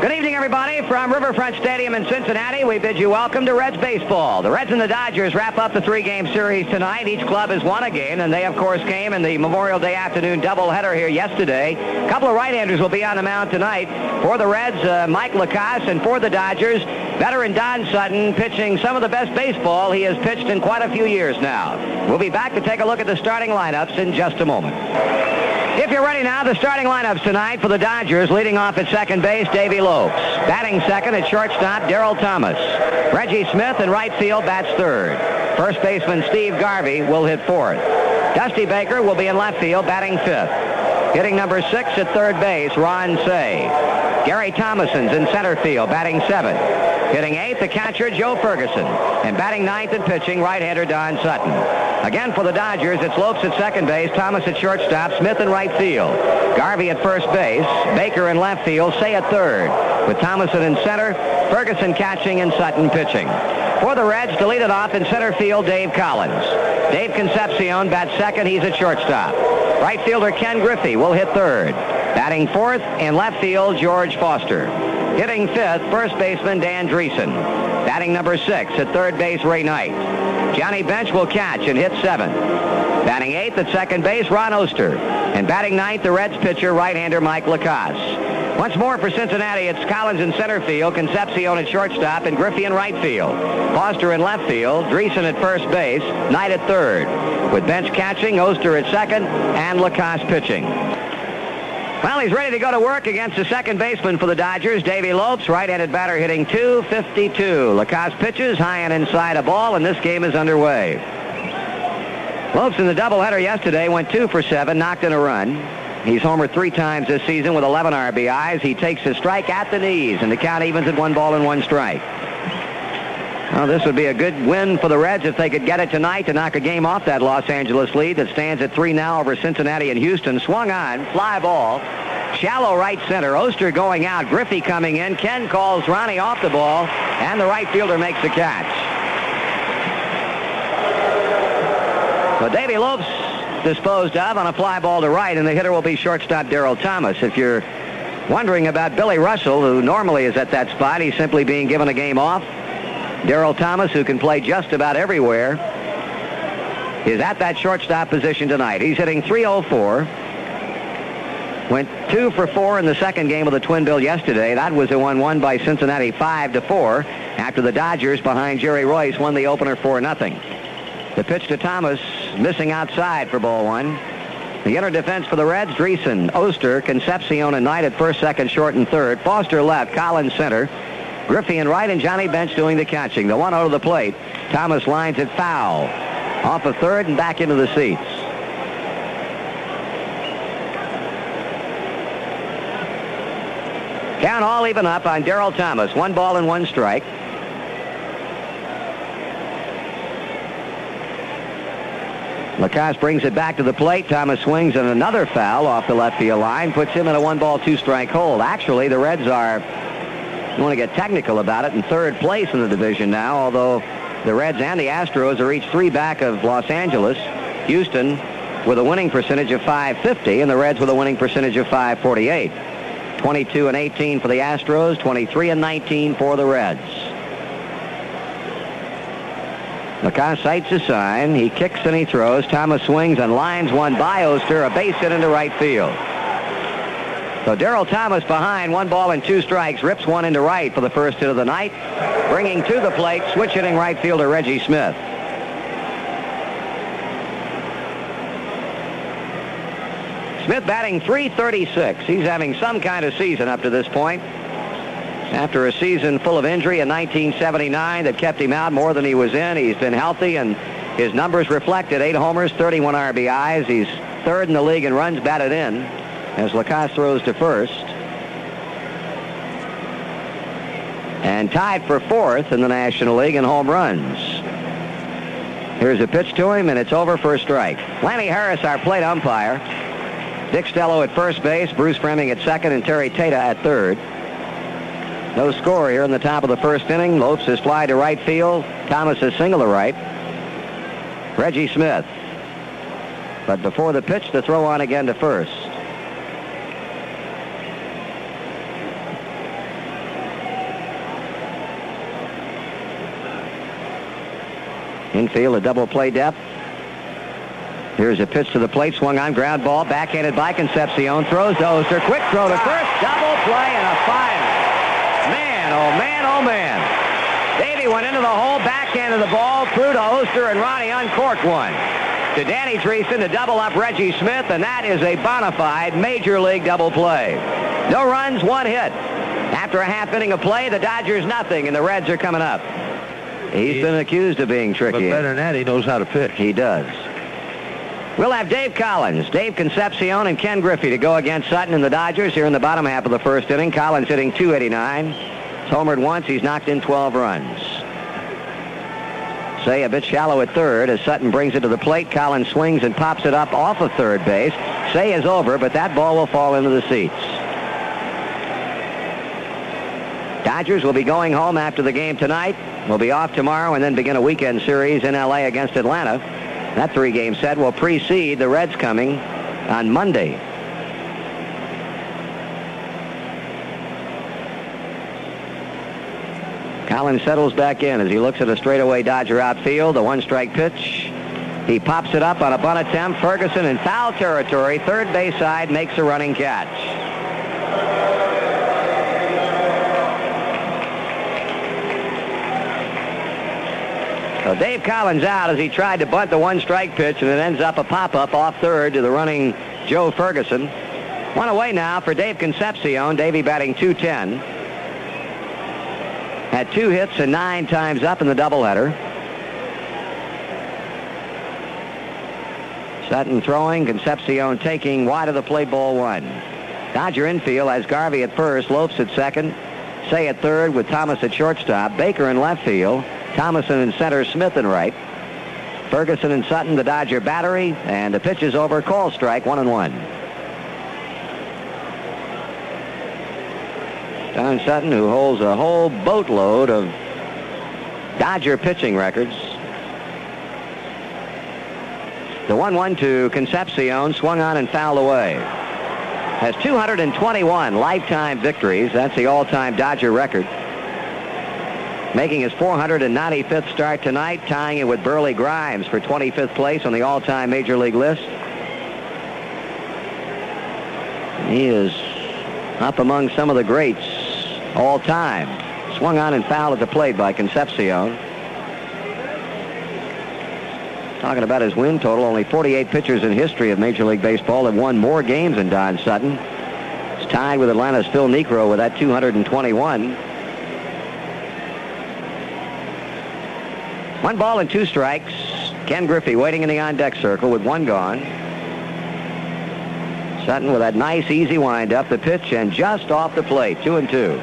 Good evening, everybody. From Riverfront Stadium in Cincinnati, we bid you welcome to Reds baseball. The Reds and the Dodgers wrap up the three-game series tonight. Each club has won a game, and they, of course, came in the Memorial Day afternoon doubleheader here yesterday. A couple of right-handers will be on the mound tonight. For the Reds, Mike Lacasse, and for the Dodgers, veteran Don Sutton, pitching some of the best baseball he has pitched in quite a few years now. We'll be back to take a look at the starting lineups in just a moment. If you're ready now, the starting lineups tonight for the Dodgers. Leading off at second base, Davey Lopes. Batting second at shortstop, Darryl Thomas. Reggie Smith in right field bats third. First baseman Steve Garvey will hit fourth. Dusty Baker will be in left field, batting fifth. Hitting number 6 at third base, Ron Cey. Gary Thomason's in center field, batting seventh. Hitting eighth, the catcher, Joe Ferguson. And batting ninth and pitching, right-hander Don Sutton. Again for the Dodgers, it's Lopes at second base, Thomas at shortstop, Smith in right field. Garvey at first base, Baker in left field, Cey at third. With Thomason in center, Ferguson catching, and Sutton pitching. For the Reds, to lead it off in center field, Dave Collins. Dave Concepcion bats second, he's at shortstop. Right fielder Ken Griffey will hit third. Batting fourth, in left field, George Foster. Hitting fifth, first baseman Dan Dreesen. Batting number 6 at third base, Ray Knight. Johnny Bench will catch and hit seventh. Batting eighth at second base, Ron Oster. And batting ninth, the Reds pitcher, right-hander Mike Lacasse. Once more for Cincinnati, it's Collins in center field, Concepcion at shortstop, and Griffey in right field. Foster in left field, Dreesen at first base, Knight at third. With Bench catching, Oster at second, and Lacasse pitching. Well, he's ready to go to work against the second baseman for the Dodgers, Davey Lopes, right-handed batter hitting .252. Lacasse pitches high and inside a ball, and this game is underway. Lopes in the doubleheader yesterday went 2 for 7, knocked in a run. He's homered 3 times this season with 11 RBIs. He takes his strike at the knees, and the count evens at 1 ball and 1 strike. Well, this would be a good win for the Reds if they could get it tonight to knock a game off that Los Angeles lead that stands at 3 now over Cincinnati and Houston. Swung on, fly ball, shallow right center. Oster going out, Griffey coming in. Ken calls Ronnie off the ball, and the right fielder makes the catch. So Davey Lopes disposed of on a fly ball to right, and the hitter will be shortstop Darryl Thomas. If you're wondering about Billy Russell, who normally is at that spot, he's simply being given a game off. Darryl Thomas, who can play just about everywhere, is at that shortstop position tonight. He's hitting .304. Went 2 for 4 in the second game of the Twin Bill yesterday. That was the one won by Cincinnati 5-4 after the Dodgers behind Jerry Royce won the opener 4-0. The pitch to Thomas, missing outside for ball 1. The inner defense for the Reds, Dreesen, Oster, Concepcion, and Knight at first, second, short, and third. Foster left, Collins center. Griffey in right, and Johnny Bench doing the catching. The 1-0 to the plate. Thomas lines it foul. Off of third and back into the seats. Count all even up on Darryl Thomas. 1 ball and 1 strike. Lacasse brings it back to the plate. Thomas swings and another foul off the left field line. Puts him in a 1 ball, 2 strike hold. Actually, the Reds are, you want to get technical about it, in third place in the division now, although the Reds and the Astros are each 3 back of Los Angeles. Houston with a winning percentage of .550, and the Reds with a winning percentage of .548. 22-18 for the Astros, 23-19 for the Reds. Lacasse sights a sign. He kicks and he throws. Thomas swings and lines one by Oster, a base hit into right field. So Darryl Thomas behind, 1 ball and 2 strikes, rips one into right for the first hit of the night, bringing to the plate switch hitting right fielder Reggie Smith. Smith batting .336. He's having some kind of season up to this point. After a season full of injury in 1979 that kept him out more than he was in, he's been healthy, and his numbers reflected 8 homers, 31 RBIs. He's third in the league in runs batted in as Lacasse throws to first. And tied for 4th in the National League in home runs. Here's a pitch to him, and it's over for a strike. Lanny Harris, our plate umpire. Dick Stello at first base, Bruce Fremming at second, and Terry Tata at third. No score here in the top of the first inning. Lopes has fly to right field. Thomas has single to right. Reggie Smith. But before the pitch, the throw on again to first. Infield, a double play depth. Here's a pitch to the plate, swung on, ground ball, backhanded by Concepcion, throws to Oster, quick throw to first, double play and a final. Man, oh man, oh man. Davey went into the hole, backhanded the ball, threw to Oster, and Ronnie uncorked one. To Danny Treason to double up Reggie Smith, and that is a bona fide major league double play. No runs, one hit. After a half inning of play, the Dodgers nothing, and the Reds are coming up. He's been accused of being tricky. But better than that, he knows how to pitch. He does. We'll have Dave Collins, Dave Concepcion, and Ken Griffey to go against Sutton and the Dodgers here in the bottom half of the first inning. Collins hitting .289. He's homered once. He's knocked in 12 runs. Say a bit shallow at third as Sutton brings it to the plate. Collins swings and pops it up off of third base. Say is over, but that ball will fall into the seats. Dodgers will be going home after the game tonight. We'll be off tomorrow and then begin a weekend series in L.A. against Atlanta. That three-game set will precede the Reds coming on Monday. Collins settles back in as he looks at a straightaway Dodger outfield. The one-strike pitch. He pops it up on a bunt attempt. Ferguson in foul territory. Third base side makes a running catch. So Dave Collins out as he tried to bunt the one-strike pitch, and it ends up a pop-up off third to the running Joe Ferguson. One away now for Dave Concepcion. Davey batting .210. Had 2 hits and 9 times up in the doubleheader. Sutton throwing, Concepcion taking, wide of the plate, ball 1. Dodger infield has Garvey at first, Lopes at second, Say at third with Thomas at shortstop, Baker in left field, Thomason in center, Smith in right. Ferguson and Sutton, the Dodger battery, and the pitch is over. Call strike, 1-1. Don Sutton, who holds a whole boatload of Dodger pitching records. The 1-1 to Concepcion, swung on and fouled away. Has 221 lifetime victories. That's the all-time Dodger record. Making his 495th start tonight, tying it with Burley Grimes for 25th place on the all-time Major League list. He is up among some of the greats all time. Swung on and fouled at the plate by Concepcion. Talking about his win total, only 48 pitchers in history of Major League Baseball have won more games than Don Sutton. It's tied with Atlanta's Phil Niekro with that 221. 1 ball and 2 strikes. Ken Griffey waiting in the on-deck circle with 1 gone. Sutton with that nice, easy wind-up. The pitch and just off the plate, 2-2.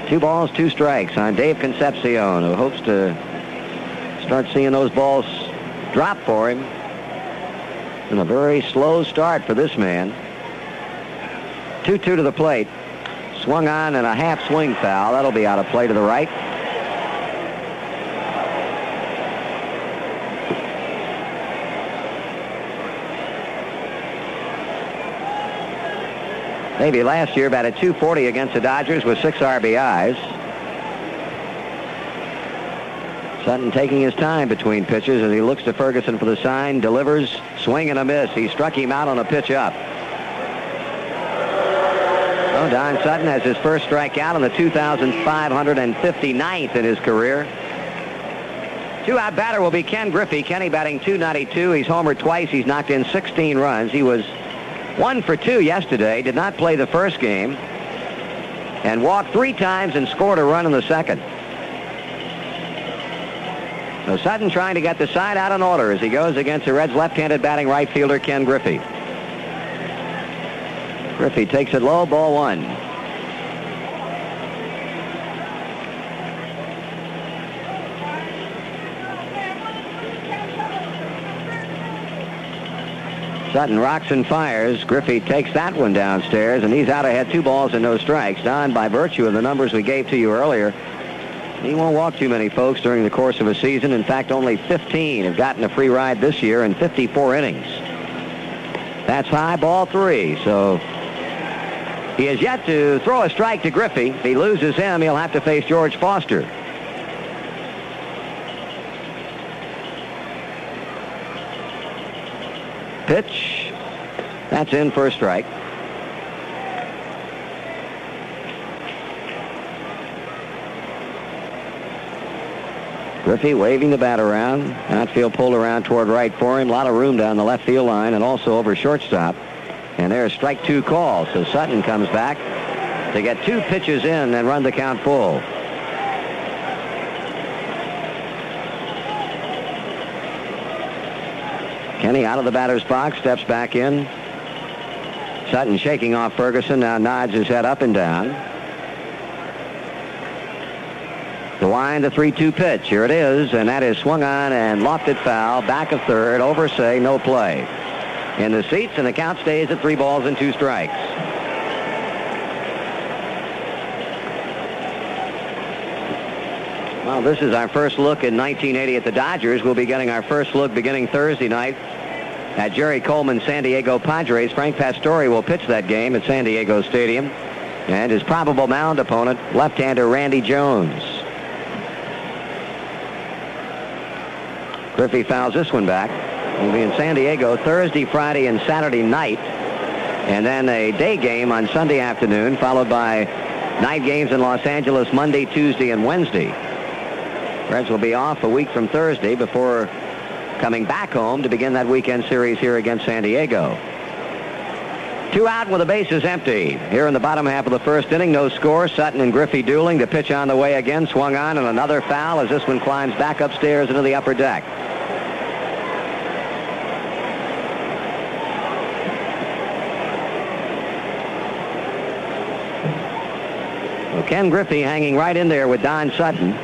Two balls, 2 strikes on Dave Concepcion, who hopes to start seeing those balls drop for him. And a very slow start for this man. 2-2 to the plate. Swung on and a half swing foul. That'll be out of play to the right. Maybe last year batted .240 against the Dodgers with 6 RBIs. Sutton taking his time between pitches as he looks to Ferguson for the sign, delivers, swing and a miss. He struck him out on a pitch up. Oh, Don Sutton has his first strikeout on the 2,559th in his career. 2-out batter will be Ken Griffey. Kenny batting .292. He's homered twice. He's knocked in 16 runs. He was 1 for 2 yesterday, did not play the first game, and walked 3 times and scored a run in the second. So Sutton trying to get the side out in order as he goes against the Reds' left-handed batting right fielder Ken Griffey. Griffey takes it low, ball 1. Sutton rocks and fires. Griffey takes that one downstairs, and he's out ahead, 2 balls and no strikes. Don, by virtue of the numbers we gave to you earlier, he won't walk too many folks during the course of a season. In fact, only 15 have gotten a free ride this year in 54 innings. That's high, ball 3. So He has yet to throw a strike to Griffey. If he loses him, he'll have to face George Foster. Pitch. That's in for a strike. Griffey waving the bat around. Outfield pulled around toward right for him. A lot of room down the left field line and also over shortstop. And there's strike 2 call. So Sutton comes back to get 2 pitches in and run the count full. Kenny out of the batter's box, steps back in. Sutton shaking off Ferguson, now nods his head up and down. The wind, the 3-2 pitch. Here it is, and that is swung on and lofted foul. Back of third, over Say, no play. In the seats, and the count stays at 3 balls and 2 strikes. Well, this is our first look in 1980 at the Dodgers. We'll be getting our first look beginning Thursday night at Jerry Coleman's San Diego Padres. Frank Pastore will pitch that game at San Diego Stadium. And his probable mound opponent, left-hander Randy Jones. Griffey fouls this one back. He'll be in San Diego Thursday, Friday, and Saturday night. And then a day game on Sunday afternoon, followed by night games in Los Angeles Monday, Tuesday, and Wednesday. Reds will be off a week from Thursday before coming back home to begin that weekend series here against San Diego. 2 out with the bases empty. Here in the bottom half of the first inning, no score. Sutton and Griffey dueling. The pitch on the way again, swung on, and another foul as this one climbs back upstairs into the upper deck. Well, Ken Griffey hanging right in there with Don Sutton.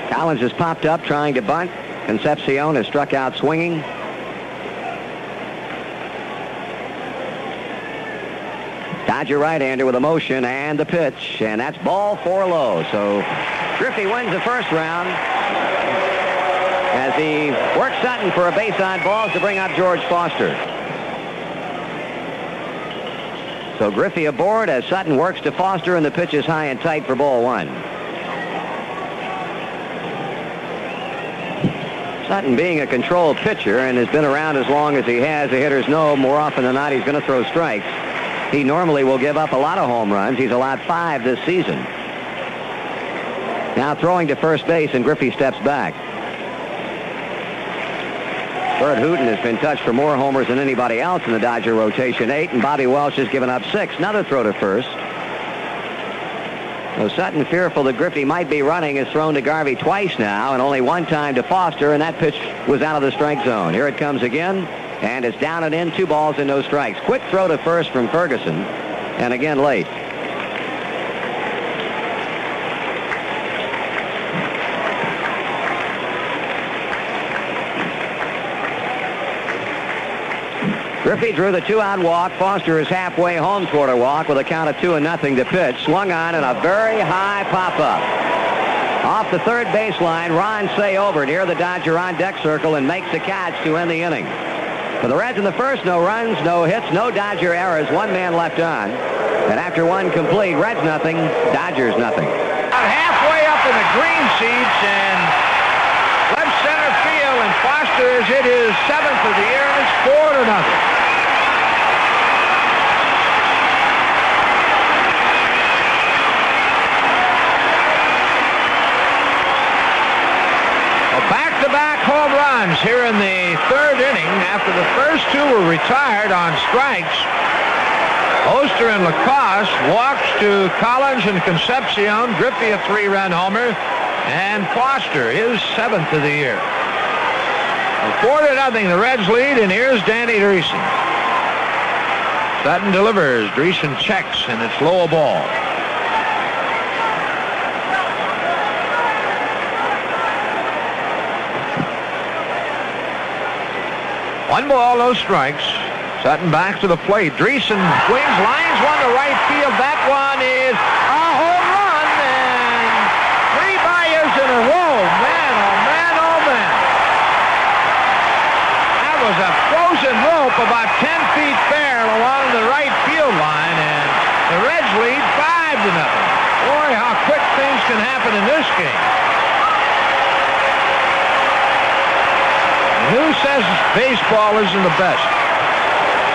Collins has popped up trying to bunt. Concepcion has struck out swinging. Dodger right-hander with a motion and the pitch, and that's ball 4 low. So Griffey wins the first round as he works Sutton for a base on balls to bring up George Foster. So Griffey aboard as Sutton works to Foster, and the pitch is high and tight for ball 1. Sutton, being a controlled pitcher and has been around as long as he has, the hitters know more often than not he's going to throw strikes. He normally will give up a lot of home runs. He's allowed 5 this season. Now throwing to first base, and Griffey steps back. Bert Hooton has been touched for more homers than anybody else in the Dodger rotation, 8, and Bobby Welsh has given up 6. Another throw to first. So Sutton, fearful that Griffey might be running, has thrown to Garvey twice now, and only 1 time to Foster, and that pitch was out of the strike zone. Here it comes again, and it's down and in, 2 balls and no strikes. Quick throw to first from Ferguson, and again late. Griffey drew the 2-out walk. Foster is halfway home toward a walk with a count of 2-0 to pitch. Swung on and a very high pop-up. Off the third baseline, Ron Say over near the Dodger on-deck circle and makes a catch to end the inning. For the Reds in the first, no runs, no hits, no Dodger errors. 1 man left on. And after 1 complete, Reds nothing, Dodgers nothing. About halfway up in the green seats and left center field, and Foster has hit his 7th of the year, and it's 4-0. Back-to-back home runs here in the 3rd inning after the first 2 were retired on strikes. Oster and Lacoste walks to Collins and Concepcion. Griffey a 3-run homer, and Foster his 7th of the year. 4-0, the Reds lead, and here's Danny Dreesen. Sutton delivers. Dreesen checks, and it's low a ball. 1 ball, no strikes. Sutton back to the plate. Dreesen swings, lines one to right field. That one is a home run, and 3 byers in a row. Man, oh man, oh man. That was a frozen rope about 10 feet fair along the right field line, and The Reds lead 5-0. Boy, how quick things can happen in this game. Who says baseball isn't the best?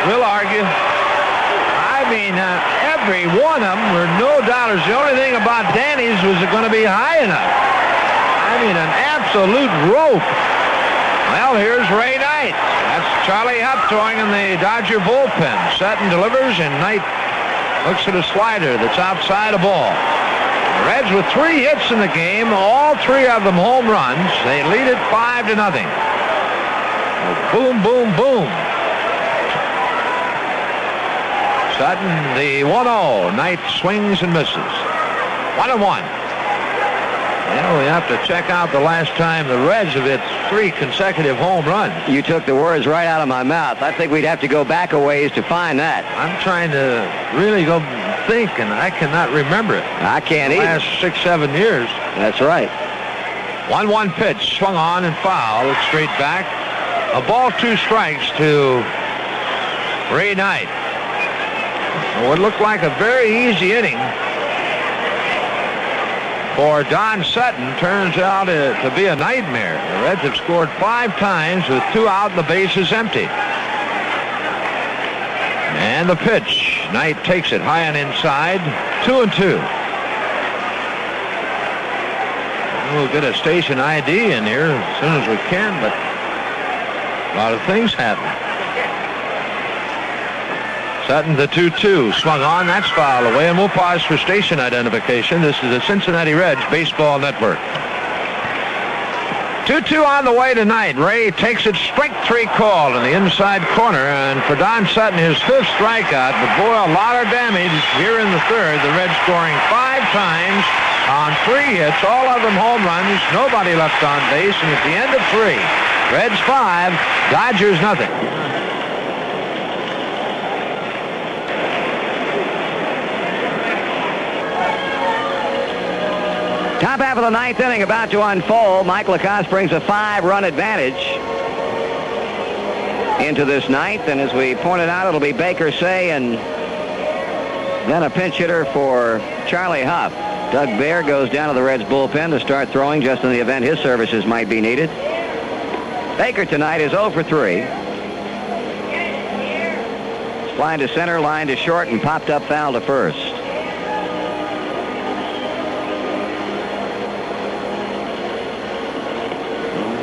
We'll argue. I mean, every one of them were no dollars. The only thing about Danny's was it going to be high enough. I mean, an absolute rope. Well, here's Ray Knight. That's Charlie Huff throwing in the Dodger bullpen. Sutton delivers, and Knight looks at a slider that's outside a ball. The Reds with 3 hits in the game, all 3 of them home runs. They lead it 5-0. Boom, boom, boom. Sutton, the 1-0. Knight swings and misses. 1-1. Well, we have to check out the last time the Reds have hit 3 consecutive home runs. You took the words right out of my mouth. I think we'd have to go back a ways to find that. I'm trying to really go think, and I cannot remember it. I can't either. The last 6-7 years. That's right. 1-1 pitch, swung on and foul. It's straight back. A ball, 2 strikes to Ray Knight. What looked like a very easy inning for Don Sutton turns out to be a nightmare. The Reds have scored 5 times with 2 out and the bases empty. And the pitch. Knight takes it high and inside. 2-2. We'll get a station ID in here as soon as we can, but a lot of things happen. Sutton, the 2-2, swung on. That's foul away, and we'll pause for station identification. This is the Cincinnati Reds Baseball Network. 2-2 on the way tonight. Ray takes it, strike 3 call in the inside corner, and for Don Sutton, his 5th strikeout. But boy, a lot of damage here in the 3rd. The Reds scoring 5 times on 3 hits, all of them home runs, nobody left on base, and at the end of 3, Reds 5, Dodgers nothing. Top half of the 9th inning about to unfold. Mike Lacoste brings a 5-run advantage into this 9th, and as we pointed out, it'll be Baker Say and then a pinch hitter for Charlie Huff. Doug Baer goes down to the Reds bullpen to start throwing just in the event his services might be needed. Baker tonight is 0 for 3. Line to center, line to short, and popped up foul to first.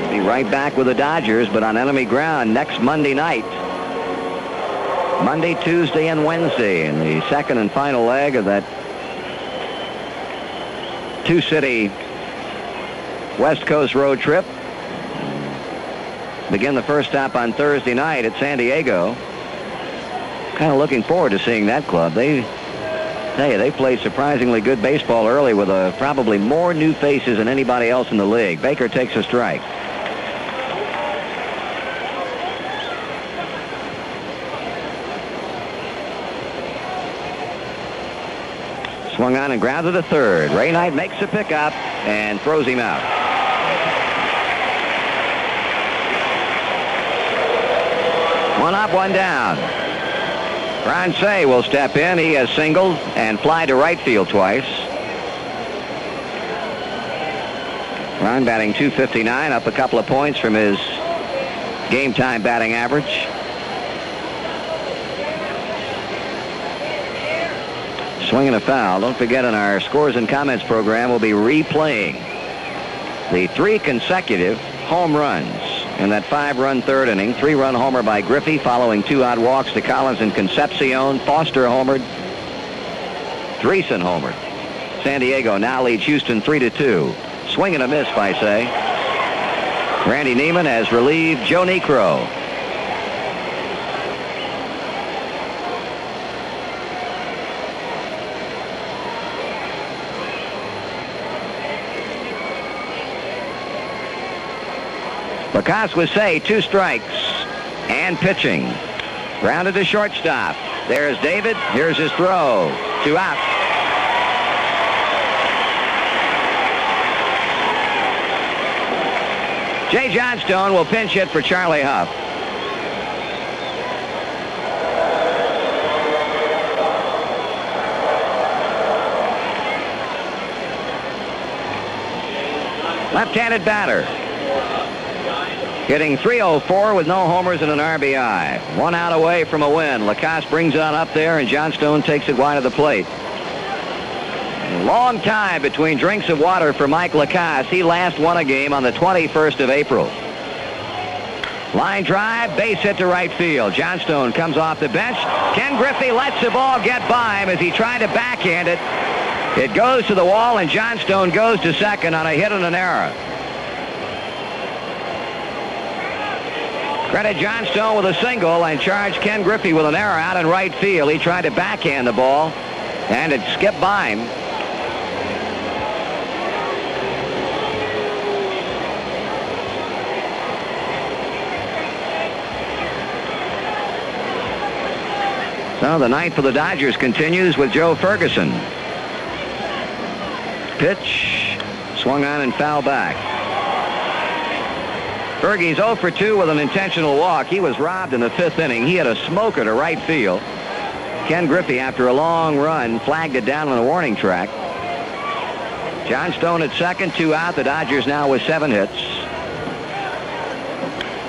Be right back with the Dodgers, but on enemy ground next Monday night. Monday, Tuesday, and Wednesday in the second and final leg of that 2-city West Coast road trip. Begin the first stop on Thursday night at San Diego. Kind of looking forward to seeing that club. They played surprisingly good baseball early with probably more new faces than anybody else in the league. Baker takes a strike. Swung on and grounded to third. Ray Knight makes a pickup and throws him out. One up, one down. Ron Cey will step in. He has singled and fly to right field twice. Ron batting .259, up a couple of points from his game time batting average. Swinging a foul. Don't forget, in our scores and comments program, we'll be replaying the 3 consecutive home runs in that 5-run 3rd inning. 3-run homer by Griffey following 2 odd walks to Collins and Concepcion. Foster homered. Dreesen homered. San Diego now leads Houston 3-2. Swing and a miss by Cey. Randy Neiman has relieved Joe Niekro. Lacoste with Cey, 2 strikes and pitching. Grounded to shortstop. There's David. Here's his throw. 2 out. Jay Johnstone will pinch hit for Charlie Huff. left-handed batter. Hitting .304 with no homers and an RBI. 1 out away from a win. Lacasse brings on up there, and Johnstone takes it wide of the plate. Long time between drinks of water for Mike Lacasse. He last won a game on the 21st of April. Line drive, base hit to right field. Johnstone comes off the bench. Ken Griffey lets the ball get by him as he tried to backhand it. It goes to the wall, and Johnstone goes to second on a hit and an error. Credit Johnstone with a single and charge Ken Griffey with an error out in right field. He tried to backhand the ball, and it skipped by him. So the ninth for the Dodgers continues with Joe Ferguson. Pitch, swung on and foul back. Fergie's 0 for 2 with an intentional walk. He was robbed in the 5th inning. He had a smoker to right field. Ken Griffey, after a long run, flagged it down on the warning track. Johnstone at second, 2 out. The Dodgers now with 7 hits.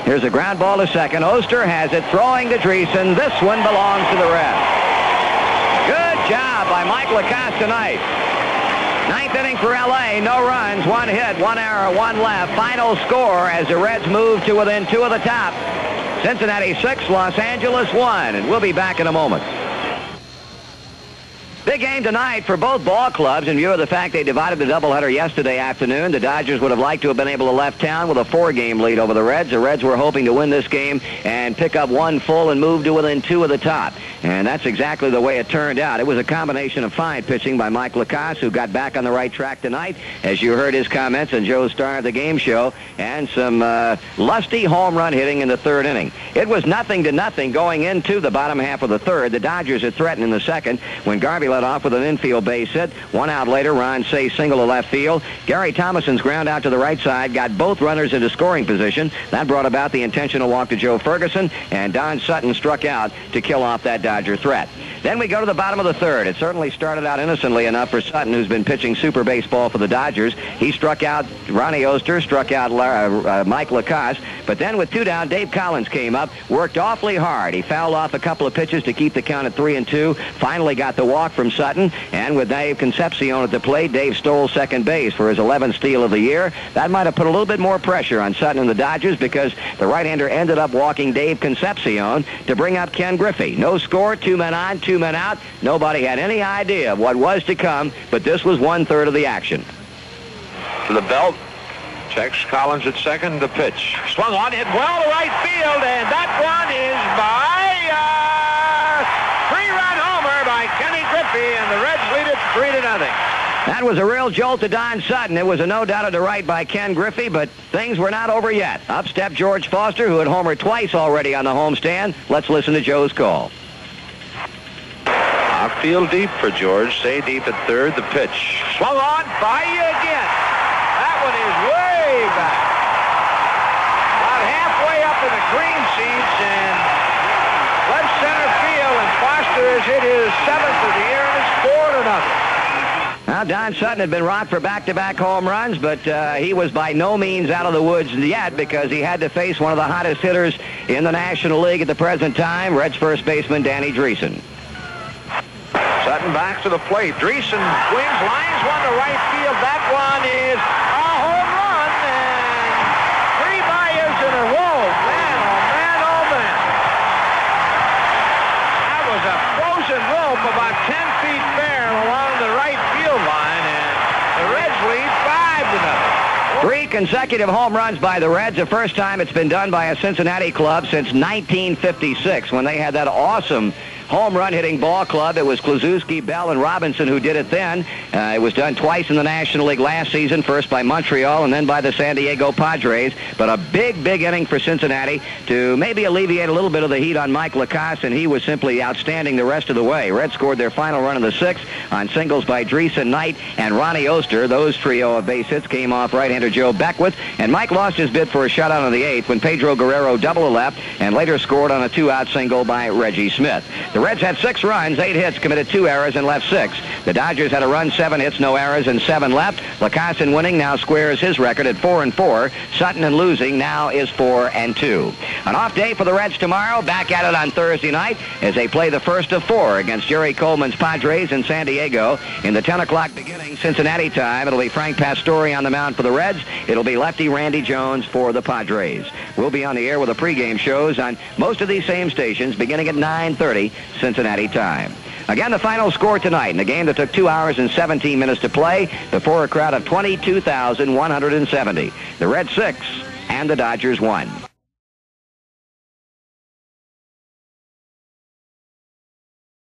Here's a ground ball to second. Oster has it, throwing to Dreesen. This one belongs to the Reds. Good job by Mike Lacasse tonight. 9th inning for L.A. No runs, 1 hit, 1 error, 1 left. Final score as the Reds move to within 2 of the top. Cincinnati 6, Los Angeles 1. And we'll be back in a moment. Big game tonight for both ball clubs in view of the fact they divided the doubleheader yesterday afternoon. The Dodgers would have liked to have been able to left town with a 4-game lead over the Reds. The Reds were hoping to win this game and pick up 1 full and move to within 2 of the top. And that's exactly the way it turned out. It was a combination of fine pitching by Mike Lacasse, who got back on the right track tonight, as you heard his comments on Joe's Star of the Game show, and some lusty home run hitting in the 3rd inning. It was 0-0 going into the bottom half of the 3rd. The Dodgers had threatened in the 2nd when Garvey led off with an infield base hit. 1 out later, Ron Cey single to left field. Gary Thomason's ground out to the right side got both runners into scoring position. That brought about the intentional walk to Joe Ferguson, and Don Sutton struck out to kill off that Dodger threat. Then we go to the bottom of the 3rd. It certainly started out innocently enough for Sutton, who's been pitching super baseball for the Dodgers. He struck out Ronnie Oster, struck out Mike Lacasse. But then with 2 down, Dave Collins came up, worked awfully hard. He fouled off a couple of pitches to keep the count at 3-2. Finally got the walk from Sutton. And with Dave Concepcion at the plate, Dave stole second base for his 11th steal of the year. That might have put a little bit more pressure on Sutton and the Dodgers, because the right-hander ended up walking Dave Concepcion to bring up Ken Griffey. No score, 2 men on, 2 men out. Nobody had any idea of what was to come, but this was 1/3 of the action. To the belt. Checks Collins at second. The pitch. Swung on, hit well to right field, and that one is by 3-run homer by Kenny Griffey, and the Reds lead it 3-0. That was a real jolt to Don Sutton. It was a no doubt to right by Ken Griffey, but things were not over yet. Up stepped George Foster, who had homered twice already on the homestand. Let's listen to Joe's call. Outfield deep for George. Say deep at 3rd. The pitch. Swung on by you again. That one is way back. About halfway up in the green seats and left center field, and Foster has hit his 7th of the year, and it's 4-0. Now, Don Sutton had been rocked for back-to-back home runs, but he was by no means out of the woods yet, because he had to face one of the hottest hitters in the National League at the present time, Reds first baseman Danny Dreesen. Sutton back to the plate. Dreesen swings, lines one to right field. That one is a home run, and 3 by-ins in a row. Man, oh man, oh man. That was a frozen rope about 10 feet fair along the right field line, and the Reds lead 5-0. 3 consecutive home runs by the Reds, the first time it's been done by a Cincinnati club since 1956, when they had that awesome home run hitting ball club. It was Kluszewski, Bell, and Robinson who did it then. It was done twice in the National League last season, first by Montreal and then by the San Diego Padres. But a big, big inning for Cincinnati to maybe alleviate a little bit of the heat on Mike Lacasse, and he was simply outstanding the rest of the way. Reds scored their final run in the 6th on singles by Dreesen, Knight, and Ronnie Oster. Those trio of base hits came off right-hander Joe Beck. Beckwith, and Mike lost his bid for a shutout in the 8th when Pedro Guerrero doubled a left and later scored on a 2-out single by Reggie Smith. The Reds had 6 runs, 8 hits, committed 2 errors, and left 6. The Dodgers had a run, 7 hits, no errors, and 7 left. LaCasse winning now squares his record at 4-4. Sutton in losing now is 4-2. An off day for the Reds tomorrow. Back at it on Thursday night as they play the first of 4 against Jerry Coleman's Padres in San Diego. In the 10 o'clock beginning Cincinnati time, it'll be Frank Pastore on the mound for the Reds. It'll be lefty Randy Jones for the Padres. We'll be on the air with the pregame shows on most of these same stations beginning at 9:30 Cincinnati time. Again, the final score tonight in a game that took 2 hours and 17 minutes to play before a crowd of 22,170. The Reds 6 and the Dodgers 1.